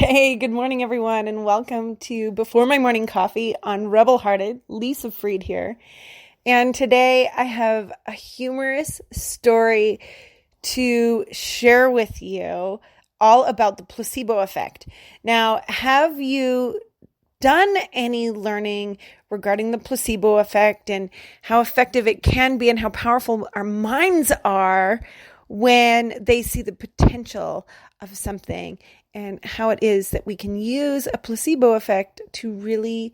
Hey, good morning, everyone, and welcome to Before My Morning Coffee on Rebel Hearted. Lisa Freed here. And today I have a humorous story to share with you all about the placebo effect. Now, have you done any learning regarding the placebo effect and how effective it can be and how powerful our minds are when they see the potential of something, and how it is that we can use a placebo effect to really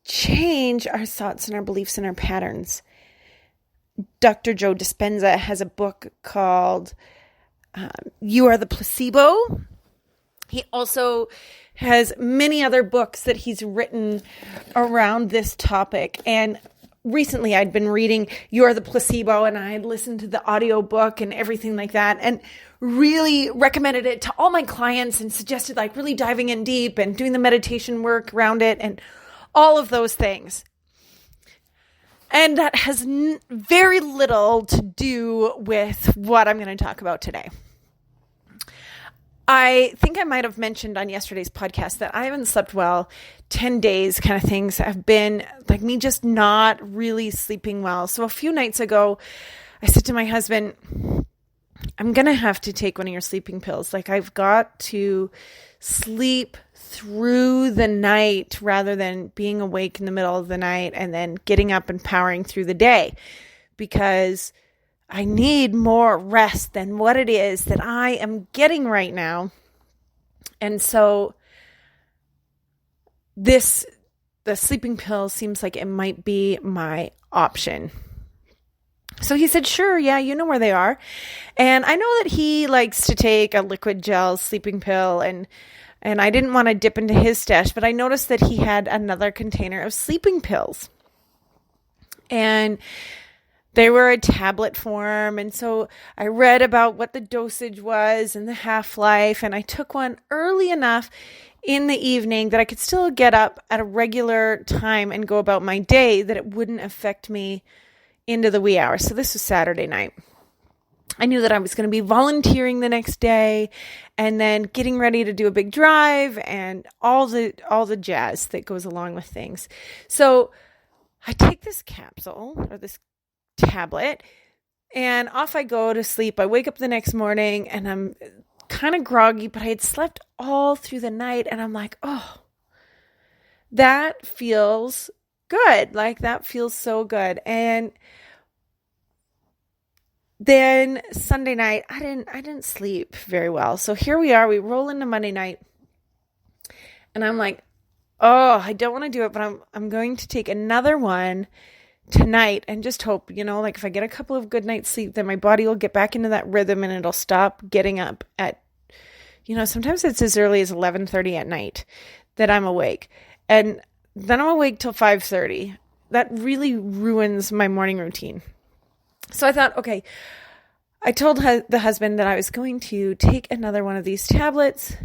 change our thoughts and our beliefs and our patterns? Dr. Joe Dispenza has a book called You Are the Placebo. He also has many other books that he's written around this topic. And recently I'd been reading You Are the Placebo, and I had listened to the audiobook and everything like that, and really recommended it to all my clients and suggested really diving in deep and doing the meditation work around it and all of those things. And that has very little to do with what I'm going to talk about today. I think I might have mentioned on yesterday's podcast that I haven't slept well. 10 days kind of things have been like me just not really sleeping well. So a few nights ago, I said to my husband, I'm going to have to take one of your sleeping pills. I've got to sleep through the night rather than being awake in the middle of the night and then getting up and powering through the day, because I need more rest than what it is that I am getting right now. And so the sleeping pill seems like it might be my option. So he said, sure, yeah, you know where they are. And I know that he likes to take a liquid gel sleeping pill, and I didn't want to dip into his stash, but I noticed that he had another container of sleeping pills. And they were a tablet form, and so I read about what the dosage was and the half-life, and I took one early enough in the evening that I could still get up at a regular time and go about my day, that it wouldn't affect me into the wee hours. So this was Saturday night. I knew that I was going to be volunteering the next day and then getting ready to do a big drive and all the jazz that goes along with things. So I take this capsule or this tablet and off I go to sleep. I wake up the next morning and I'm kind of groggy, but I had slept all through the night, and I'm like, oh, that feels good. That feels so good. And then Sunday night, I didn't sleep very well. So here we are, we roll into Monday night, and I'm like, oh, I don't want to do it, but I'm going to take another one tonight and just hope, if I get a couple of good nights sleep, then my body will get back into that rhythm and it'll stop getting up at, sometimes it's as early as 11:30 at night that I'm awake. And then I'm awake till 5:30. That really ruins my morning routine. So I thought, okay, I told the husband that I was going to take another one of these tablets.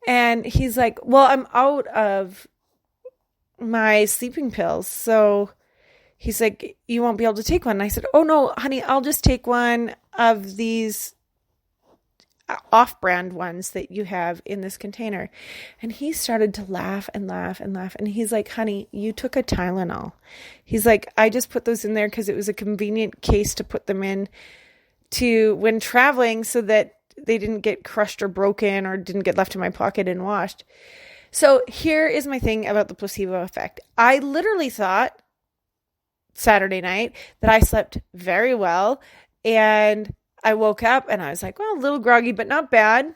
And he's like, well, I'm out of my sleeping pills. So he's like, you won't be able to take one. And I said, oh no, honey, I'll just take one of these off-brand ones that you have in this container. And he started to laugh and laugh and laugh. And he's like, honey, you took a Tylenol. He's like, I just put those in there because it was a convenient case to put them in to when traveling so that they didn't get crushed or broken or didn't get left in my pocket and washed. So here is my thing about the placebo effect. I literally thought Saturday night that I slept very well, and I woke up and I was like, well, a little groggy, but not bad.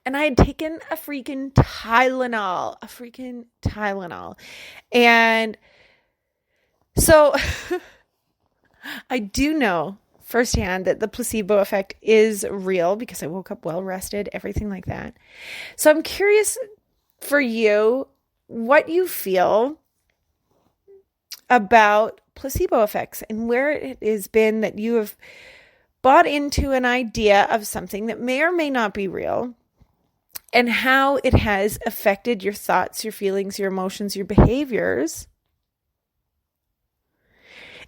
And I had taken a freaking Tylenol. And so I do know firsthand that the placebo effect is real because I woke up well rested, everything like that. So I'm curious for you what you feel about placebo effects and where it has been that you have bought into an idea of something that may or may not be real, and how it has affected your thoughts, your feelings, your emotions, your behaviors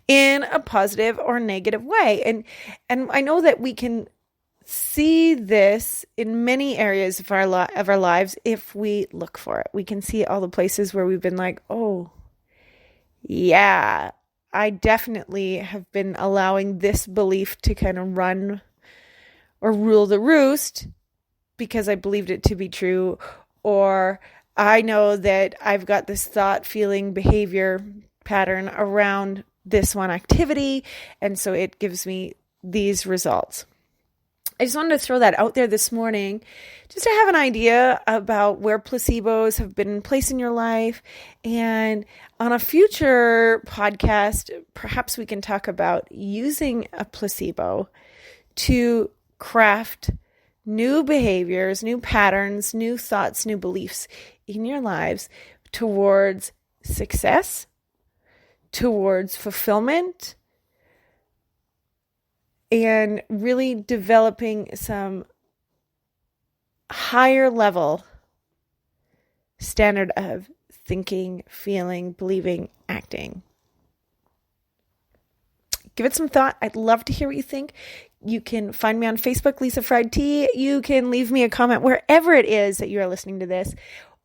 in a positive or negative way. And I know that we can see this in many areas of our lives if we look for it. We can see all the places where we've been like, oh, yeah, I definitely have been allowing this belief to kind of run or rule the roost because I believed it to be true. Or I know that I've got this thought, feeling, behavior pattern around this one activity, and so it gives me these results. I just wanted to throw that out there this morning just to have an idea about where placebos have been placed in your life. And on a future podcast, perhaps we can talk about using a placebo to craft new behaviors, new patterns, new thoughts, new beliefs in your lives towards success, towards fulfillment, and really developing some higher level standard of thinking, feeling, believing, acting. Give it some thought. I'd love to hear what you think. You can find me on Facebook, Lisa Fried Tea. You can leave me a comment wherever it is that you are listening to this.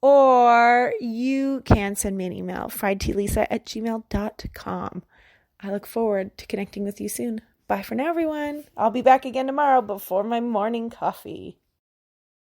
Or you can send me an email, friedtealisa@gmail.com. I look forward to connecting with you soon. Bye for now, everyone. I'll be back again tomorrow before my morning coffee.